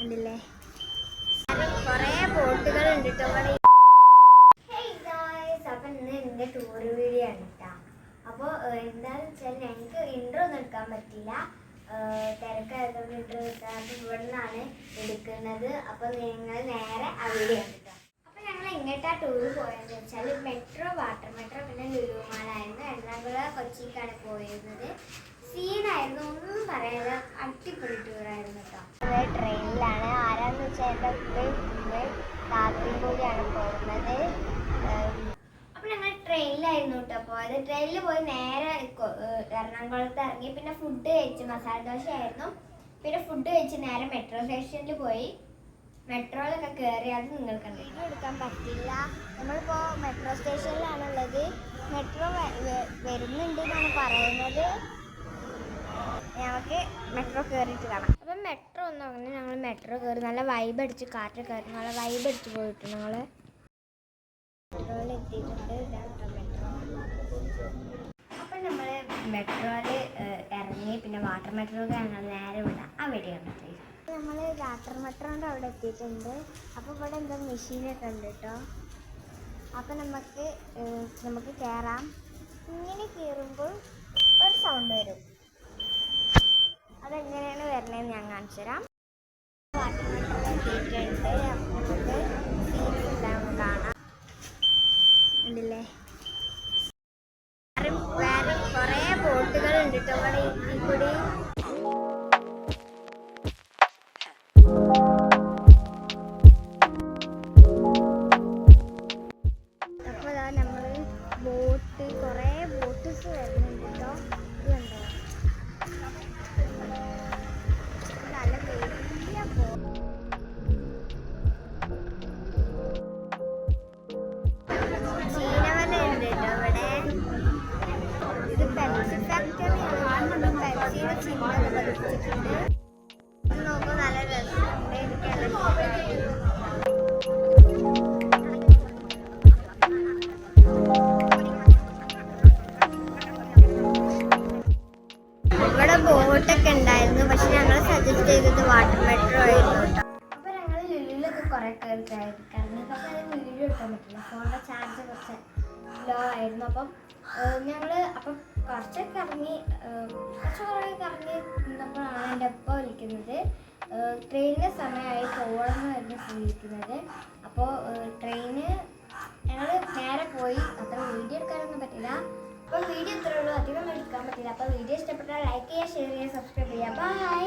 ഉണ്ടല്ലേ കുറേ ബോട്ടുകളുണ്ട് കേട്ടോ ഇവിടെ. അപ്പം ഇന്ന് എൻ്റെ ടൂർ വീഡിയോ ആണ് കേട്ടോ. അപ്പോൾ എന്താണെന്ന് വെച്ചാൽ ഞങ്ങൾക്ക് ഇൻട്രോ ഒന്നും എടുക്കാൻ പറ്റില്ല, തിരക്കായതുകൊണ്ട് ഇൻട്രോ എടുക്കാൻ. അപ്പം ഇവിടെ നിന്നാണ് എടുക്കുന്നത്. അപ്പോൾ നിങ്ങൾ നേരെ ആ വീഡിയോ ആണ് കേട്ടോ. അപ്പോൾ ഞങ്ങൾ എങ്ങോട്ടാണ് ടൂർ പോയതെന്ന് വെച്ചാൽ മെട്രോ, വാട്ടർ മെട്രോ, പിന്നെ ലുലു മാളായിരുന്നു. എറണാകുളം കൊച്ചിക്കാണ് പോയിരുന്നത്. സീനായിരുന്നു, ഒന്നും പറയാതെ അടിപൊളി ടൂറായിരുന്നു കേട്ടോ. ട്രെയിനിലാണ്. ആരാന്ന് വെച്ചാൽ എൻ്റെ ഉപ്പയും താത്തയും കൂടിയാണ് പോകുന്നത്. അപ്പോൾ ഞങ്ങൾ ട്രെയിനിലായിരുന്നു കേട്ടോ പോയത്. ട്രെയിനിൽ പോയി നേരെ എറണാകുളത്ത് ഇറങ്ങി. പിന്നെ ഫുഡ് കഴിച്ച്, മസാല ദോശ ആയിരുന്നു. പിന്നെ ഫുഡ് കഴിച്ച് നേരെ മെട്രോ സ്റ്റേഷനിൽ പോയി. മെട്രോയിലൊക്കെ കയറി. അത് നിങ്ങൾക്ക് വീഡിയോ എടുക്കാൻ പറ്റില്ല. നമ്മളിപ്പോൾ മെട്രോ സ്റ്റേഷനിലാണുള്ളത്. മെട്രോ വരുന്നുണ്ട് എന്നാണ് പറയുന്നത്. ഞങ്ങൾക്ക് മെട്രോ കയറിയിട്ട് കാണാം. അപ്പം മെട്രോ ഒന്നും അങ്ങനെ ഞങ്ങൾ മെട്രോ കയറി നല്ല വൈബ് അടിച്ച്, കാറ്റ് കയറി നല്ല വൈബ് അടിച്ച് പോയിട്ട് ഞങ്ങൾ മെട്രോയിൽ എത്തിയിട്ടുണ്ട്. മെട്രോ. അപ്പം നമ്മൾ മെട്രോയിൽ ഇറങ്ങി. പിന്നെ വാട്ടർ മെട്രോയിൽ ഞങ്ങൾ നേരെ വിടാം. ആ വീഡിയോ കണ്ടിട്ട് നമ്മൾ വാട്ടർ മെട്രോൻ്റെ അവിടെ എത്തിയിട്ടുണ്ട്. അപ്പോൾ ഇവിടെ എന്തോ മെഷീനൊക്കെ ഉണ്ട് കേട്ടോ. അപ്പം നമുക്ക് കയറാം. ഇങ്ങനെ കയറുമ്പോൾ ഒരു സൗണ്ട് വരും. അതെങ്ങനെയാണ് വരണതെന്ന് ഞാൻ കാണിച്ചു തരാം. വാട്ടർ മെട്രോയിൽ എത്തിയിട്ടുണ്ട്. അപ്പം നമുക്ക് സീറ്റ് ഉണ്ടാകും കാണാം. ഉണ്ടല്ലേ വേറെ കുറേ ബോട്ടുകളുണ്ട് കേട്ടോ ഇവിടെ. ഇതിൽ കൂടി അപ്പോൾ നമ്മൾ ബോട്ട്, കുറേ ബോട്ട്സ് വരുന്നുണ്ട് കേട്ടോ. ഇത് കണ്ടോ, നല്ല വലിയ ബോട്ട്. ചീനവല ഉണ്ട് കേട്ടോ ഇവിടെ. ഇത് പെപ്സി ഫാക്ടറിയാണ്. പെപ്സിയുടെ ചിഹ്നമൊക്കെ പതിപ്പിച്ചിട്ടുണ്ട്. ഇത് നോക്കുമ്പോൾ നല്ല രസമുണ്ട്. ഇവിടെ ബോട്ടൊക്കെ ഉണ്ടായിരുന്നു. പക്ഷെ ഞങ്ങൾ സജസ്റ്റ് ചെയ്തത് വാട്ടർ മെട്രോ ആയിരുന്നു കേട്ടോ. അപ്പോൾ ഞങ്ങൾ ലുലുവിലൊക്കെ കുറേ കയറി. പക്ഷെ അത് വീഡിയോ എടുക്കാൻ പറ്റില്ല, ഫോണിൻ്റെ ചാർജ് കുറച്ച് ലോ ആയിരുന്നു. അപ്പം കുറച്ചൊക്കെ ഇറങ്ങി നിന്നപ്പോഴാണ് എൻ്റെ ഒപ്പ വിളിക്കുന്നത്. ട്രെയിനിൻ്റെ സമയമായി പോകണമെന്നായിരുന്നു വിളിക്കുന്നത്. അപ്പോൾ ട്രെയിന് ഞങ്ങൾ നേരെ പോയി. അത്ര വീഡിയോ എടുക്കാനൊന്നും പറ്റില്ല. അപ്പോൾ വീഡിയോ ഇത്രയേ ഉള്ളൂ, അധികം എടുക്കാൻ പറ്റില്ല. അപ്പോൾ വീഡിയോ ഇഷ്ടപ്പെട്ടാൽ ലൈക്ക് ചെയ്യുക, ഷെയർ ചെയ്യുക, സബ്സ്ക്രൈബ് ചെയ്യുക. ബൈ.